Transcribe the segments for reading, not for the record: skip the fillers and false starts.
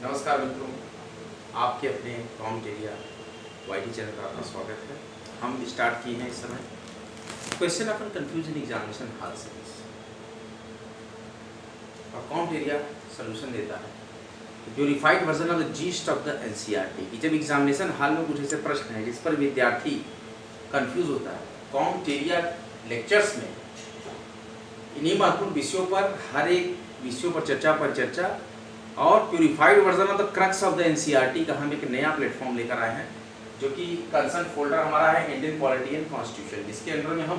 नमस्कार मित्रों, आपके अपने कॉम्ट एरिया वाईटी चैनल पर आपका स्वागत है। हम स्टार्ट किए हैं इस समय question of confusion examination hall series और कॉम्ट एरिया सोल्यूशन देता है purified version of the yeast of the NCERT कि जब एग्जामिनेशन हॉल में कुछ ऐसे प्रश्न है जिस पर विद्यार्थी कंफ्यूज होता है, कॉम्ट एरिया लेक्चर्स में इन्हीं महत्वपूर्ण विषयों पर हर एक विषयों पर चर्चा और purified version of the crux of the NCERT का हम एक नया प्लेटफॉर्म लेकर आए हैं, जो कि कंसर्न फोल्डर हमारा है इंडियन पॉलिटी एंड कॉन्स्टिट्यूशन, जिसके अंदर में हम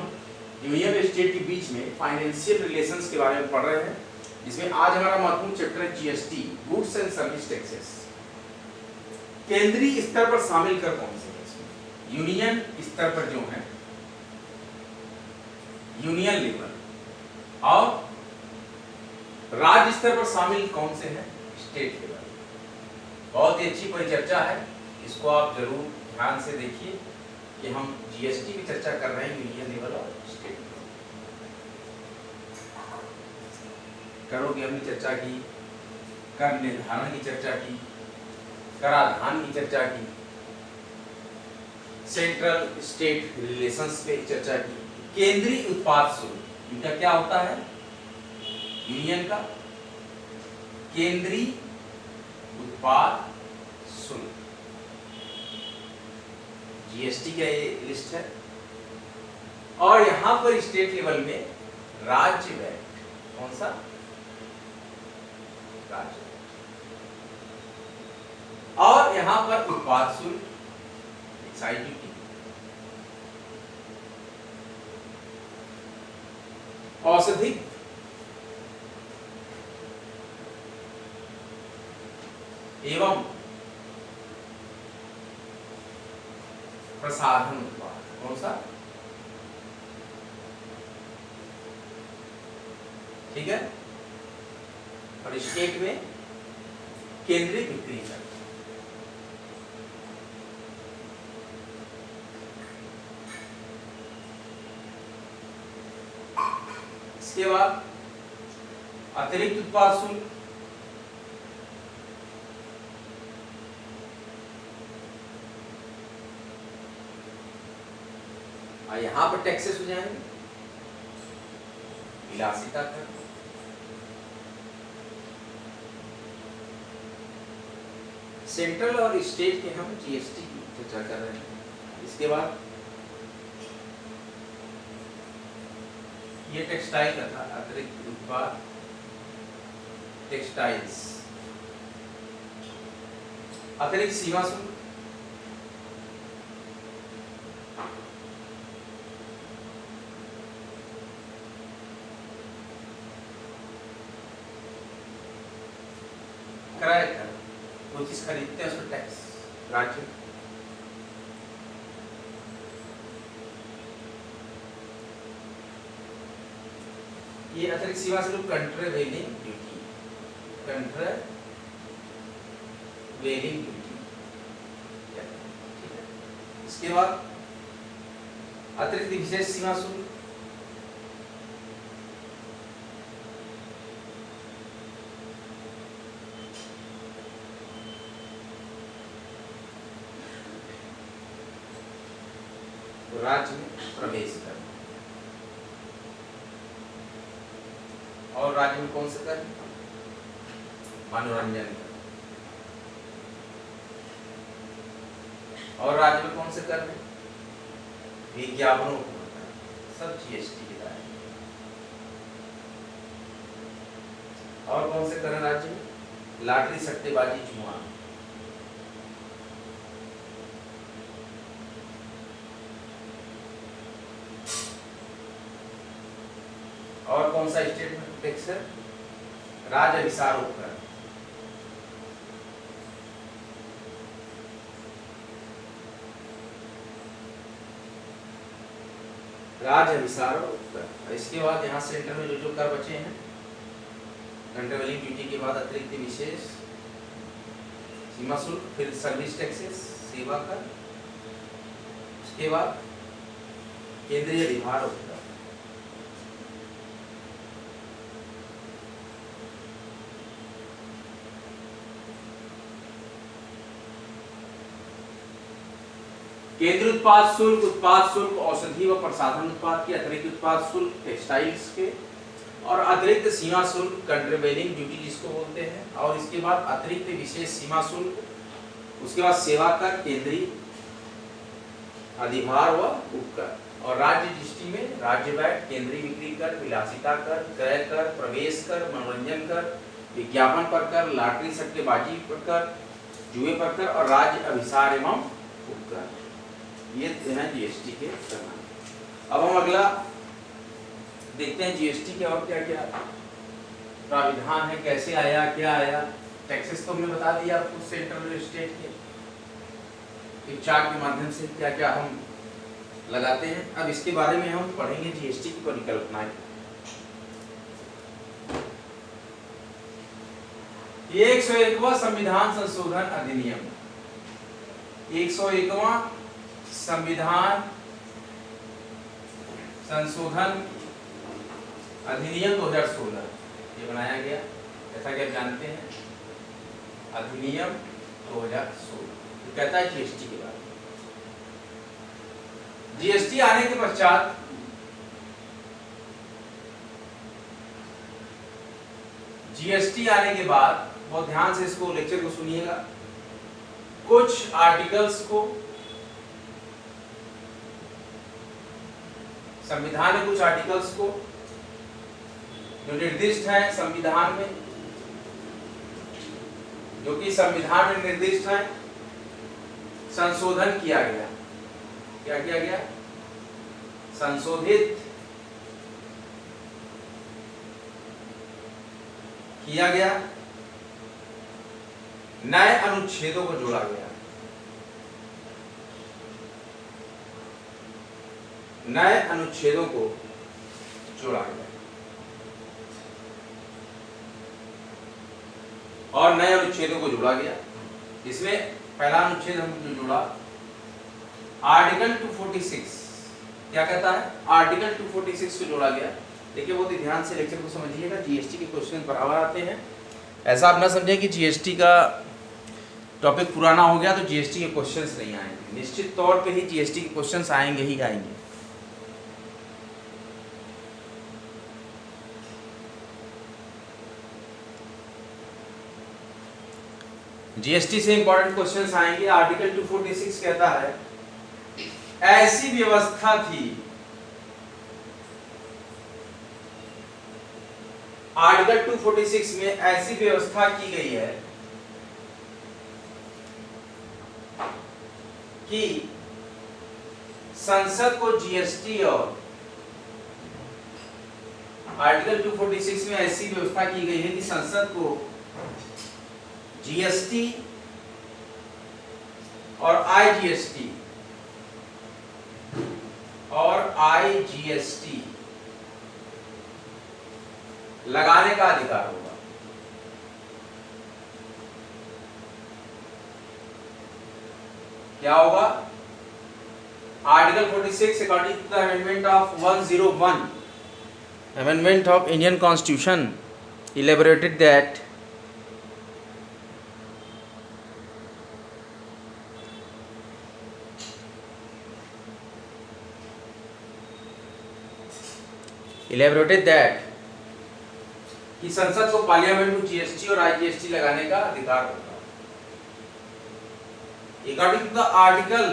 यूनियन और स्टेट के बीच में फाइनेंशियल रिलेशंस के बारे में पढ़ रहे हैं, जिसमें आज हमारा महत्वपूर्ण चैप्टर है GST, goods and service taxes. केंद्रीय स्तर पर शामिल कर कौन से है इसमें? यूनियन स्तर पर जो है यूनियन लेवल, और राज्य स्तर पर शामिल कौन से हैं? State level. बहुत ही अच्छी परिचर्चा है, इसको आप जरूर ध्यान से देखिए कि हम जीएसटी की चर्चा कर रहे हैं यूनियन लेवल और स्टेट लेवल। करों की हमने चर्चा की, कर निर्धारण की चर्चा की, कराधान की चर्चा की, सेंट्रल स्टेट रिलेशंस पे चर्चा की, केंद्रीय उत्पाद शुल्क, इनका क्या होता है? यूनियन का केंद्रीय उत्पाद शुल्क, जीएसटी का ये लिस्ट है। और यहां पर स्टेट लेवल में राज्य वैट, कौन सा? राज्य वैट। और यहां पर उत्पाद शुल्क, एक्साइज ड्यूटी, औषधि एवं प्रसाधन उत्पाद, कौन सा? ठीक है। और स्टेट में केंद्रीय बिक्री कर, इसके बाद अतिरिक्त उत्पाद शुल्क, यहां पर टैक्सेस हो जाएंगे, विलासिता कर, सेंट्रल और स्टेट के हम जीएसटी की चर्चा कर रहे हैं। इसके बाद ये टेक्सटाइल का था, अतिरिक्त उत्पाद टेक्सटाइल्स, अतिरिक्त सीमा शुल्क, किराया कर, वो चीज खरीदते हैं उस पर टैक्स, राज्य। ये अतिरिक्त सीमा शुल्क कंट्रावेलिंग ड्यूटी, कंट्रावेलिंग ड्यूटी, ठीक है। इसके बाद अतिरिक्त विशेष सीमा शुल्क, राज्य में प्रवेश कर, और राज्य में कौन से कर? मनोरंजन कर, और राज्य में कौन से कर? विज्ञापनों को, सब जीएसटी के दायरे में। और कौन से कर राज्य में? लॉटरी, सट्टेबाजी, जुआ। और कौन सा स्टेट में टैक्स है? राज्य अभिसार उपकर, राज्य अभिसार उपकर। इसके बाद यहाँ सेंटर में जो कर बचे हैं, कंट्रावेलिंग ड्यूटी के बाद अतिरिक्त विशेष सीमा शुल्क, फिर सर्विस टैक्सेस, सेवा कर, उसके बाद केंद्रीय अधिभार उपकर। केंद्रीय उत्पाद शुल्क औषधि व प्रसाधन उत्पाद की, अतिरिक्त उत्पाद शुल्क टेक्सटाइल्स के, और अतिरिक्त सीमा शुल्क कंट्रीवेलिंग ड्यूटी जिसको बोलते हैं, और इसके बाद अतिरिक्त विशेष सीमा शुल्क, उसके बाद सेवा कर, केंद्रीय अधिभार व उपकर, और राज्य जीएसटी में राज्य वैट, केंद्रीय बिक्री कर, विलासिता कर, क्रय कर, प्रवेश कर, मनोरंजन कर, विज्ञापन पर कर, लॉटरी सट्टेबाजी पर कर, जुए पर कर, और राज्य अभिसार एवं उपकर। ये हैं जीएसटी के प्रमाण। अब हम अगला देखते हैं जीएसटी के और क्या क्या प्राविधान है, कैसे आया, क्या आया। टैक्सेस तो हमने बता दिया आपको, सेंट्रल और स्टेट के एक चार्ट के माध्यम से क्या क्या हम लगाते हैं। अब इसके बारे में हम पढ़ेंगे जीएसटी की परिकल्पनाएं। ये 101वां संविधान संशोधन अधिनियम, 101वां संविधान संशोधन अधिनियम 2016 ये बनाया गया, जैसा कि आप जानते हैं अधिनियम 2016 तो कहता है जीएसटी के बारे में। जीएसटी आने के पश्चात जीएसटी आने के बाद, बहुत ध्यान से इसको लेक्चर को सुनिएगा, कुछ आर्टिकल्स को संविधान में, कुछ आर्टिकल्स को जो निर्दिष्ट है संविधान में, जो कि संविधान में निर्दिष्ट है, संशोधन किया गया। क्या किया गया? संशोधित किया गया, नए अनुच्छेदों को जोड़ा गया, नए अनुच्छेदों को जोड़ा गया, और नए अनुच्छेदों को जोड़ा गया। इसमें पहला अनुच्छेद हम जो जोड़ा, आर्टिकल 246 क्या कहता है? आर्टिकल 246 को जोड़ा गया। देखिए बहुत ही ध्यान से लेक्चर को समझिएगा, जीएसटी के क्वेश्चन बराबर आते हैं। ऐसा आप ना समझें कि जीएसटी का टॉपिक पुराना हो गया तो जीएसटी के क्वेश्चंस नहीं आएंगे। निश्चित तौर पे ही जीएसटी के क्वेश्चंस आएंगे ही आएंगे। जीएसटी से इंपॉर्टेंट क्वेश्चंस आएंगे। आर्टिकल 246 कहता है, ऐसी व्यवस्था थी, आर्टिकल 246 में ऐसी व्यवस्था की गई है कि संसद को जीएसटी, और आर्टिकल 246 में ऐसी व्यवस्था की गई है कि संसद को जीएसटी और आईजीएसटी लगाने का अधिकार होगा। क्या होगा? Article 46 according to the amendment of 101 amendment of Indian constitution elaborated that कि संसद को पार्लियामेंट में जीएसटी और आईजीएसटी लगाने का अधिकार होगा। According to the article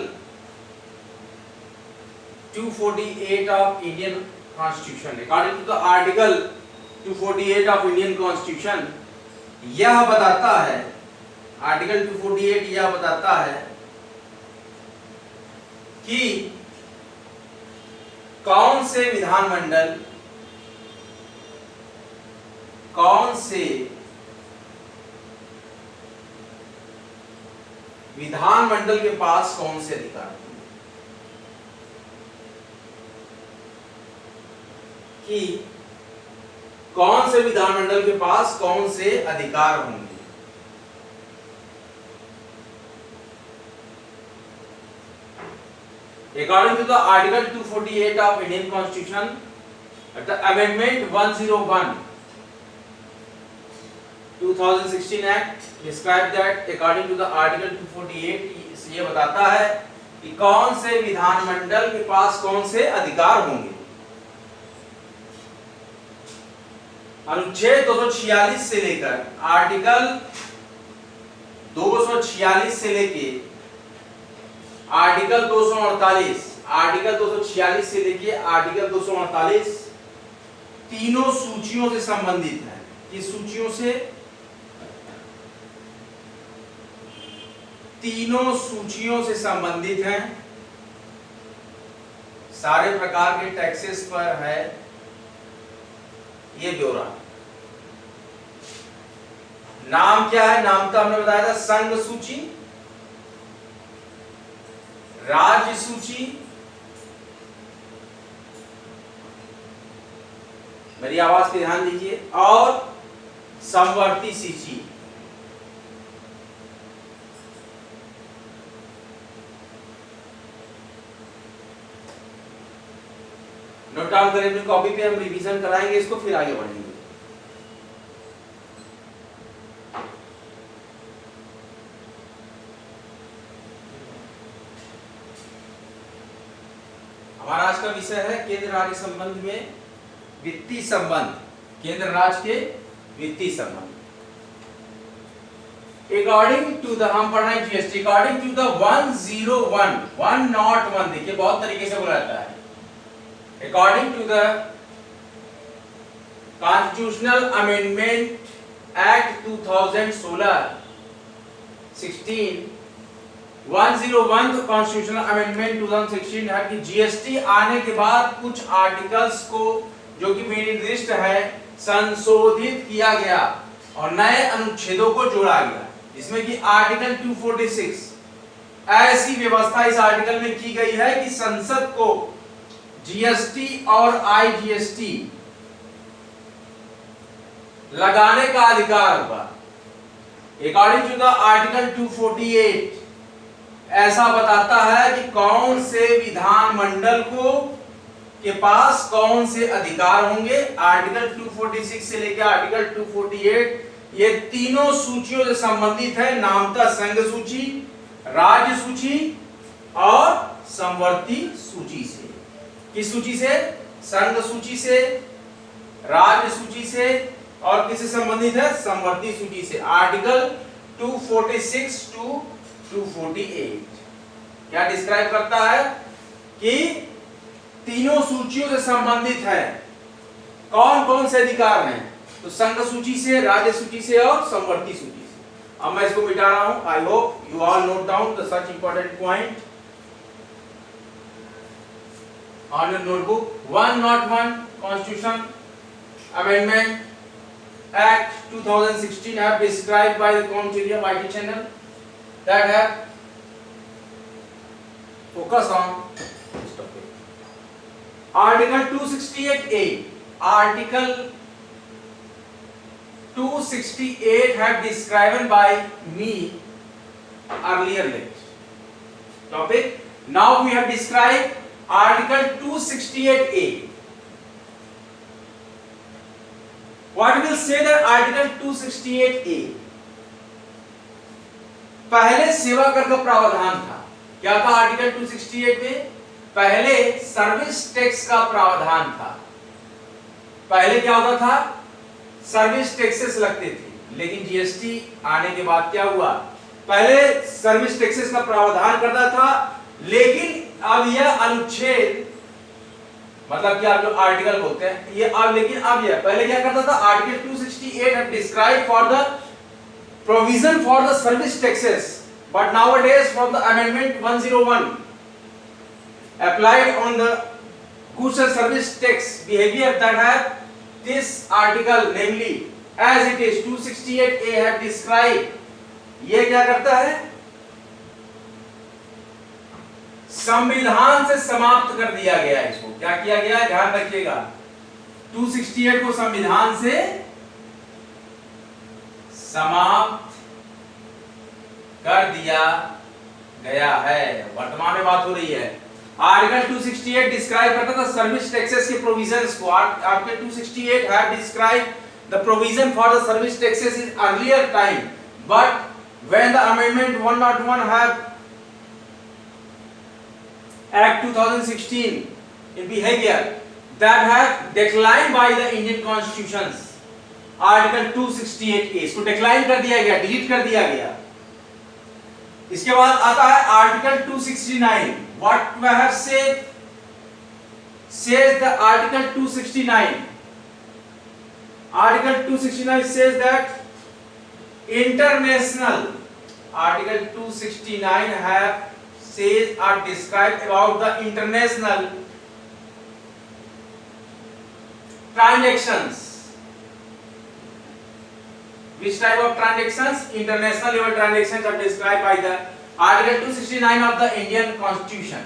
248 of Indian constitution, according to the article 248 of Indian constitution, यह बताता है, आर्टिकल 248 यह बताता है कि कौन से विधानमंडल, कौन से विधानमंडल के पास कौन से अधिकार होंगे, कि कौन से विधानमंडल के पास कौन से अधिकार होंगे। According to the Article 248 of Indian Constitution, the Amendment 101 2016 Act describes that according to the Article 248 ये बताता है कि कौन से विधानमंडल के पास कौन से अधिकार होंगे। अनुच्छेद 246 से लेकर आर्टिकल 246 से लेके आर्टिकल 248, आर्टिकल 246 से लेके आर्टिकल 248 तीनों सूचियों से संबंधित है। किस सूचियों से? तीनों सूचियों से संबंधित हैं। सारे प्रकार के टैक्सेस पर है ये ब्यौरा। नाम क्या है? नाम तो हमने बताया था, संघ सूची, राज्य सूची, मेरी आवाज पे ध्यान दीजिए, और समवर्ती सूची। नोट डाउन करें अपनी कॉपी पे, हम रिवीजन कराएंगे इसको, फिर आगे बढ़ेंगे। हमारा आज का विषय है केंद्र राज्य संबंध में वित्तीय संबंध, केंद्र राज्य के वित्तीय संबंध। अकॉर्डिंग टू द, हम पढ़ रहे हैं जीएसटी, अकॉर्डिंग टू द 101, देखिए बहुत तरीके से बोला जाता है। According to the constitutional amendment act 2016 101 constitutional amendment 2016 है कि जीएसटी आने के बाद कुछ आर्टिकल्स को जो कि विनिर्दिष्ट है संशोधित किया गया और नए अनुच्छेदों को जोड़ा गया, जिसमें कि आर्टिकल 246 ऐसी व्यवस्था इस आर्टिकल में की गई है कि संसद को जीएसटी और आईजीएसटी लगाने का अधिकार होगा। अकॉर्डिंग टू द आर्टिकल 248 ऐसा बताता है कि कौन से विधानमंडल को के पास कौन से अधिकार होंगे। आर्टिकल 246 से लेकर आर्टिकल 248 ये तीनों सूचियों से संबंधित है। नामतः संघ सूची, राज्य सूची और समवर्ती सूची से। किस सूची से? संघ सूची से, राज्य सूची से और किससे संबंधित है? समवर्ती सूची से। आर्टिकल 246 टू 248 क्या डिस्क्राइब करता है कि तीनों सूचियों से संबंधित है कौन कौन से अधिकार हैं। तो संघ सूची से, राज्य सूची से और समवर्ती सूची से। अब मैं इसको मिटा रहा हूं। I hope you all note down the such important point on your notebook। 101 Constitution Amendment Act 2016 have described by the Commentarium YT channel that have focus on this topic. Article 268A, Article 268 have described by me earlier lecture topic. Now we have described Article 268A. What will say that Article 268A? पहले सेवा कर का प्रावधान था। क्या था article 268 में? पहले सर्विस टैक्स का प्रावधान था। पहले क्या होता था? सर्विस टैक्सेस लगते थे, लेकिन जीएसटी आने के बाद क्या हुआ? पहले सर्विस टैक्सेस का प्रावधान करता था, लेकिन अब यह अनुच्छेद, मतलब क्या जो आर्टिकल बोलते हैं ये, अब लेकिन अब यह पहले क्या करता था? Article 268 had described for the provision for the service taxes, but nowadays from the amendment 101 applied on the goods and service tax behavior that have this article, namely as it is 268A have described, ये क्या करता है? संविधान से समाप्त कर दिया गया। इसको क्या किया गया? ध्यान रखिएगा, 268 को संविधान से समाप्त कर दिया गया है। वर्तमान में बात हो रही है। आर्टिकल 268 डिस्क्राइब करता था सर्विस टैक्सेस के प्रोविजंस को। Article 268 have describe the provision for the service taxes in earlier time, but when the amendment 101 have Act 2016 in behavior that have declined by the Indian constitutions. Article 268A इसको decline कर दिया गया, delete कर दिया गया. इसके बाद आता है Article 269. What we have said says the Article 269. Article 269 says that international. Article 269 have says or describe about the international transactions. Which type of transactions? International level transactions are described by the Article 269 of the Indian Constitution.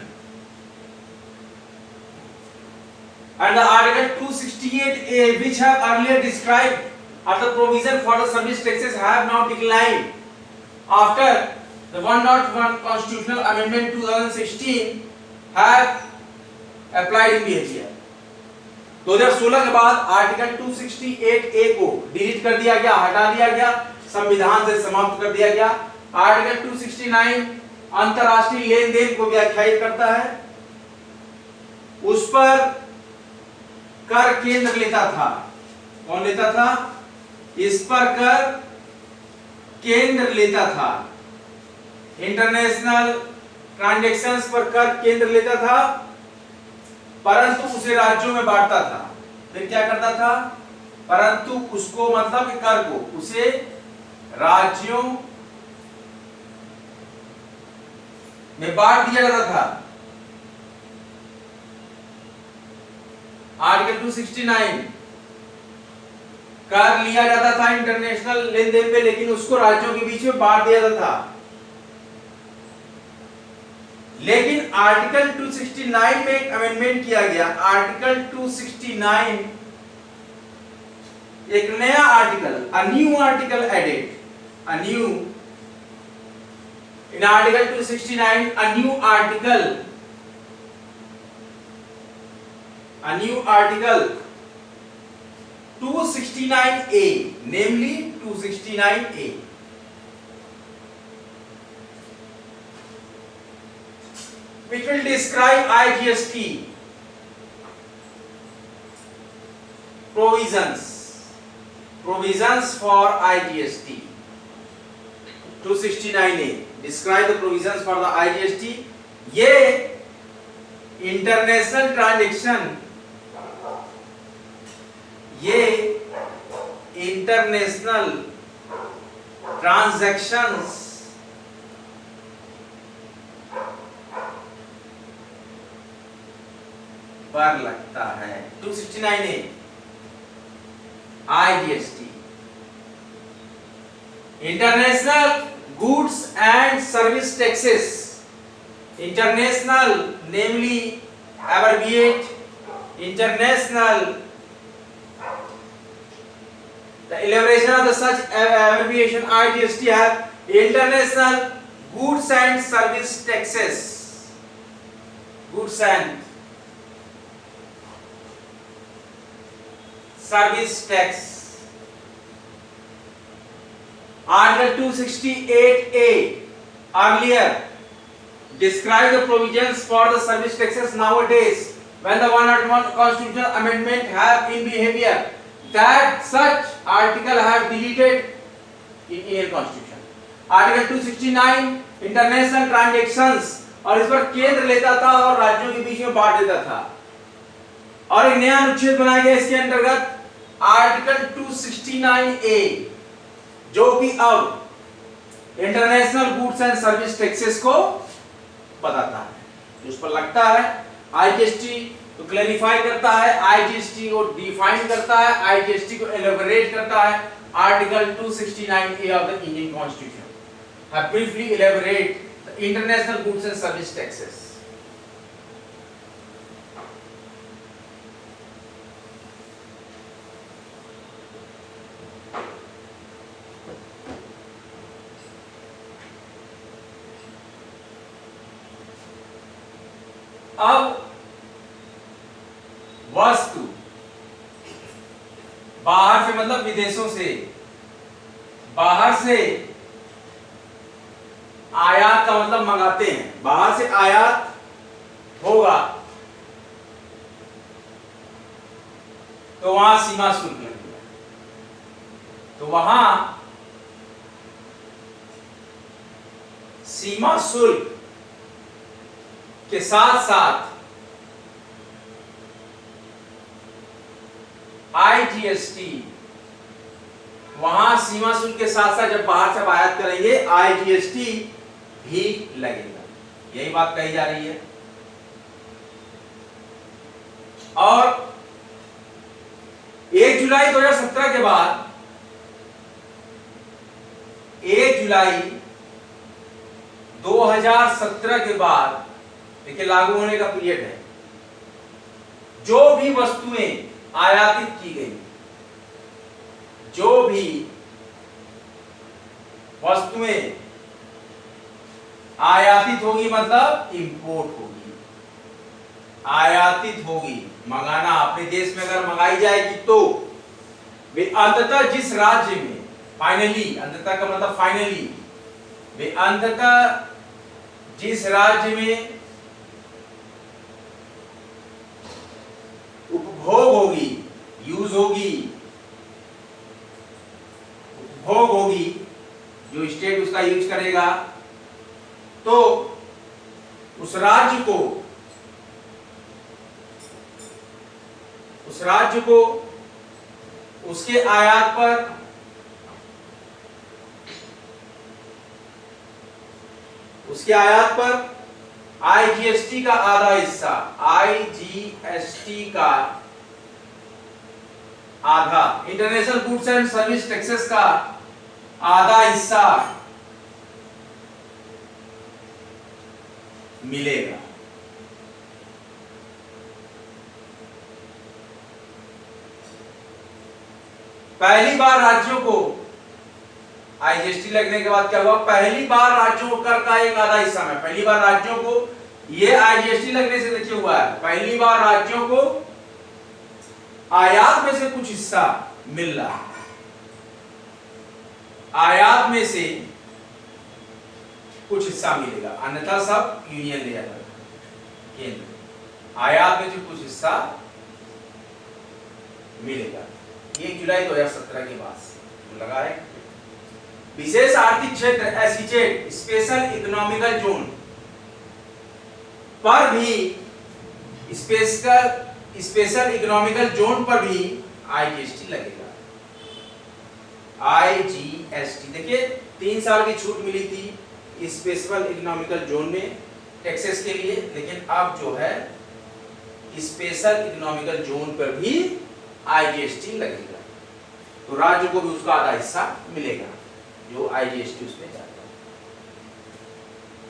And the Article 268A, which have earlier described as the provision for the service taxes, have now declined after the 101 Constitutional Amendment 2016 have applied in behavior. 2016 के बाद article 268A को delete कर दिया गया, हटा दिया गया, संविधान से समाप्त कर दिया गया. आर्टिकल 269 अंतरराष्ट्रीय लेन देन को व्याख्यायित करता है. उस पर कर केंद्र लेता था. कौन लेता था? इस पर कर केंद्र लेता था. इंटरनेशनल ट्रांजैक्शंस पर कर केंद्र लेता था, परंतु उसे राज्यों में बांटता था. फिर क्या करता था? परंतु उसको मतलब कर को उसे राज्यों में बांट दिया जाता था. आर्टिकल 269 कर लिया जाता था इंटरनेशनल लेन देन पे, लेकिन उसको राज्यों के बीच में बांट दिया जाता था. लेकिन आर्टिकल 269 में एक अमेंडमेंट किया गया. आर्टिकल 269 एक नया article, a new article added, a new in article 269 a new article 269A, namely 269A, which will describe IGST provisions for IGST. 269A describe the provisions for the IGST. ये international transaction, ये international transactions पर लगता है. 269A IGST, international goods and service taxes. International namely abbreviate international. The elaboration of the such abbreviation IGST have international goods and service taxes. Goods and service tax. Article 268A earlier describe the provisions for the service taxes. Nowadays, when the 101 constitutional amendment have in behavior, that such article have deleted in Indian constitution. Article 269 international transactions, और इस पर केंद्र लेता था और राज्यों के बीच में बांट देता था. और एक नया अनुच्छेद बनाया गया इसके अंतर्गत आर्टिकल 269A, जो कि अब international goods and service taxes को बताता है. उस पर लगता है आईजीएसटी तो क्लैरिफाई करता है, आईजीएसटी को डिफाइन करता है, आईजीएसटी को एलेबोरेट करता है. Article 269A of the Indian constitution have briefly elaborate the international goods and service taxes. अब वस्तु बाहर से मतलब विदेशों से, बाहर से आयात का मतलब मंगाते हैं, बाहर से आयात होगा तो वहां सीमा शुल्क लगेगा। तो वहां सीमा शुल्क के साथ साथ आईजीएसटी, वहां सीमा शुल्क के साथ साथ जब बाहर से आयात करेंगे आईजीएसटी भी लगेगा। यही बात कही जा रही है। और 1 जुलाई 2017 के बाद 1 जुलाई 2017 के बाद देखिए लागू होने का पीरियड है। जो भी वस्तुएं आयातित की गई, जो भी वस्तुएं आयातित होगी मतलब इंपोर्ट होगी, आयातित होगी, मंगाना अपने देश में अगर मंगाई जाएगी तो वे अंततः जिस राज्य में, फाइनली, अंततः का मतलब फाइनली, वे अंततः जिस राज्य में उपभोग होगी, यूज होगी, उपभोग होगी, जो स्टेट उसका यूज करेगा, तो उस राज्य को उसके आयात पर आईजीएसटी का आधा हिस्सा, आईजीएसटी का आधा, international goods and service taxes का आधा हिस्सा मिलेगा। पहली बार राज्यों को आईजीएसटी लगने के बाद क्या हुआ, पहली बार राज्यों को कर का एक आधा हिस्सा में, पहली बार राज्यों को ये आईजीएसटी लगने से देखिए हुआ है, पहली बार राज्यों को आयात में से कुछ हिस्सा मिल रहा है, आयात में से कुछ हिस्सा मिलेगा, अन्यथा सब यूनियन ले जाएगा केंद्र, आयात में से कुछ हिस्सा मिलेगा। 1 जुलाई 2017 के बाद लगा है। विशेष आर्थिक क्षेत्र एसईजेड, स्पेशल इकोनॉमिकल जोन पर भी, स्पेशल इकोनॉमिकल जोन पर भी आईजीएसटी लगेगा। आईजीएसटी देखिए 3 साल की छूट मिली थी स्पेशल इकोनॉमिकल जोन में टैक्सेस के लिए, लेकिन अब जो है स्पेशल इकोनॉमिकल जोन पर भी आईजीएसटी लगेगा, तो राज्य को भी उसका आधा हिस्सा मिलेगा जो आईजीएसटी उसमें जाता है।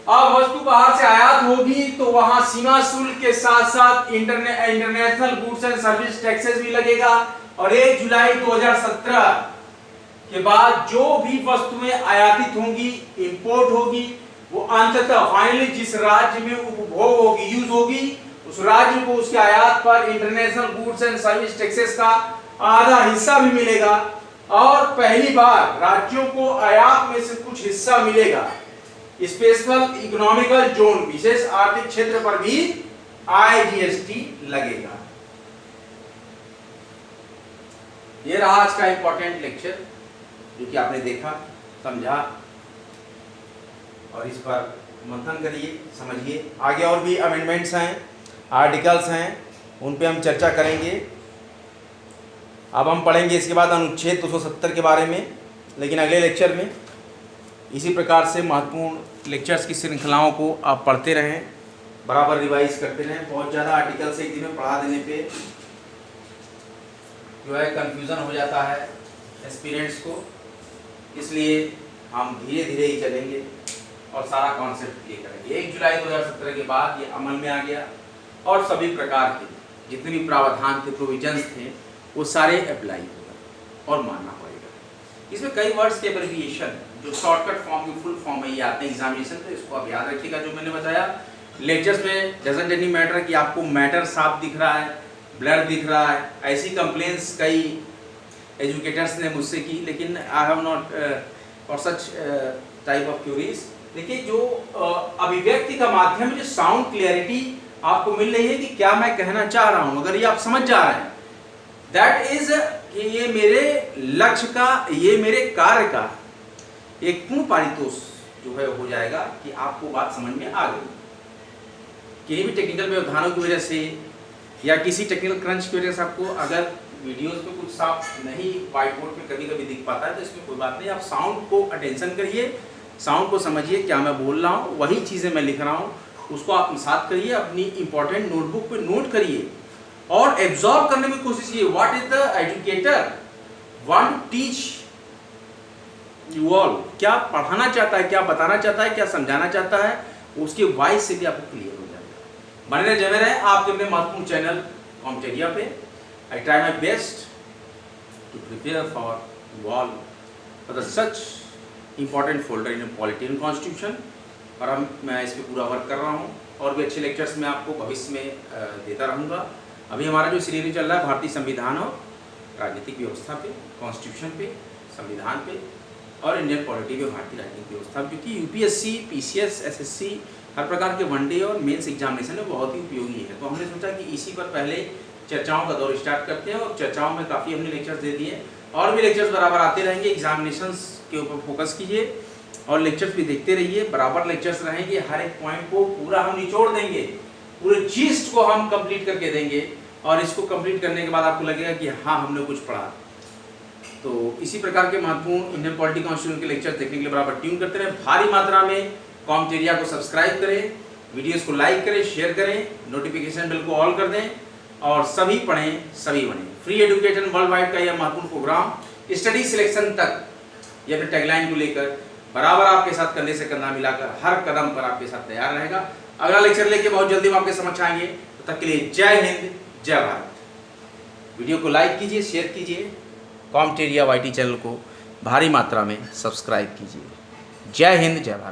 अब वस्तु बाहर से आयात होगी तो वहां सीमा शुल्क के साथ साथ international goods and service taxes भी लगेगा। और 1 जुलाई 2017 के बाद जो भी वस्तुएं आयातित होंगी, इंपोर्ट होगी, वो अंततः फाइनली जिस राज्य में उपभोग होगी, यूज होगी, उस राज्य को उसके आयात पर international goods and service taxes का आधा हिस्सा भी मिलेगा। और पहली बार राज्यों को आयात में से कुछ हिस्सा मिलेगा। स्पेशल इकोनॉमिकल जोन, विशेष आर्थिक क्षेत्र पर भी आईजीएसटी लगेगा। ये रहा आज का इंपॉर्टेंट लेक्चर जो कि आपने देखा, समझा और इस पर मंथन करिए, समझिए। आगे और भी अमेंडमेंट्स हैं, आर्टिकल्स हैं, उन पे हम चर्चा करेंगे। अब हम पढ़ेंगे इसके बाद अनुच्छेद 270 के बारे में, लेकिन अगले लेक्चर में। इसी प्रकार से महत्वपूर्ण लेक्चर्स की श्रृंखलाओं को आप पढ़ते रहें, बराबर रिवाइज करते रहें। बहुत ज़्यादा आर्टिकल्स एक दिन में पढ़ा देने पे जो है कंफ्यूजन हो जाता है एस्पिरेंट्स को, इसलिए हम धीरे धीरे ही चलेंगे और सारा कॉन्सेप्ट ये करेंगे। 1 जुलाई 2017 के बाद ये अमल में आ गया और सभी प्रकार के जितने भी प्रावधान थे, प्रोविजंस थे, वो सारे अप्लाई होगा और मानना पड़ेगा। इसमें कई वर्ड्स के एब्रिविएशन जो शॉर्टकट फॉर्म की फुल फॉर्म में ये आते हैं एग्जामिनेशन, तो इसको आप याद रखिएगा। जो मैंने बताया लेक्चर्स में डजंट एनी मैटर कि आपको मैटर साफ दिख रहा है, ब्लर दिख रहा है। ऐसी कंप्लेंट्स कई एजुकेटर्स ने मुझसे की, लेकिन I have not for such type of queries. देखिए जो अभिव्यक्ति का माध्यम, जो साउंड क्लियरिटी आपको मिल रही है कि क्या मैं कहना चाह रहा हूं। अगर ये आप समझ जा रहे हैं, दैट इज कि ये मेरे लक्ष्य का, ये मेरे कार्य का एक पूर्ण पारितोष जो है हो जाएगा कि आपको बात समझ में आ गई। किसी भी टेक्निकल व्यवधानों की वजह से या किसी टेक्निकल क्रंच की वजह से आपको अगर वीडियोस में कुछ साफ नहीं व्हाइट बोर्ड में कभी कभी दिख पाता है, तो इसमें कोई बात नहीं। आप साउंड को अटेंशन करिए, साउंड को समझिए, क्या मैं बोल रहा हूँ, वही चीज़ें मैं लिख रहा हूँ, उसको आप आत्मसात करिए, अपनी इंपॉर्टेंट नोटबुक पे नोट करिए और एब्जॉर्ब करने की कोशिश कीजिए। What is the educator want to teach you all, क्या पढ़ाना चाहता है, क्या बताना चाहता है, क्या समझाना चाहता है, उसके वॉइस से भी आपको क्लियर हो जाएगा। बने रहे, जमे रहे आपके अपने महत्वपूर्ण चैनल कॉम्टेरिया पे। I try my best to prepare for you all for the such important folder in polity and constitution, और मैं इस पर पूरा वर्क कर रहा हूँ और भी अच्छे लेक्चर्स मैं आपको भविष्य में देता रहूँगा। अभी हमारा जो सीरीज चल रहा है भारतीय संविधान और राजनीतिक व्यवस्था पे, कॉन्स्टिट्यूशन पे, संविधान पे और इंडियन पॉलिटी पे भारतीय राजनीतिक व्यवस्था, क्योंकि यूपीएससी, पीसीएस, एसएससी हर प्रकार के वनडे और मेंस एग्जामिनेशन में बहुत ही उपयोगी है। तो हमने सोचा कि इसी पर पहले चर्चाओं का दौर स्टार्ट करते हैं, और चर्चाओं में काफ़ी हमने लेक्चर्स दे दिए, और भी लेक्चर्स बराबर आते रहेंगे। एग्जामिनेशंस के ऊपर फोकस कीजिए और लेक्चर्स भी देखते रहिए, बराबर लेक्चर्स रहेंगे, हर एक पॉइंट को पूरा हम निचोड़ देंगे, पूरे जीस्ट को हम कंप्लीट करके देंगे, और इसको कंप्लीट करने के बाद आपको लगेगा कि हाँ हमने कुछ पढ़ा। तो इसी प्रकार के महत्वपूर्ण इंडियन पॉलिटी कॉन्स्टिट्यूशन के लेक्चर देखने के लिए बराबर ट्यून करते रहें। भारी मात्रा में कॉम्टेरिया को सब्सक्राइब करें, वीडियोस को लाइक करें, शेयर करें, नोटिफिकेशन बिल को ऑल कर दें, और सभी पढ़ें सभी बने। फ्री एजुकेशन वर्ल्ड वाइड का यह महत्वपूर्ण प्रोग्राम स्टडी सिलेक्शन तक, ये अपने टैगलाइन को लेकर बराबर आपके साथ कंधे से कंधा मिलाकर हर कदम पर आपके साथ तैयार रहेगा। अगला लेक्चर लेके बहुत जल्दी हम आपके समक्ष आएंगे। तब तक के लिए जय हिंद, जय भारत। वीडियो को लाइक कीजिए, शेयर कीजिए, कॉम्टेरिया वाईटी चैनल को भारी मात्रा में सब्सक्राइब कीजिए। जय हिंद, जय भारत।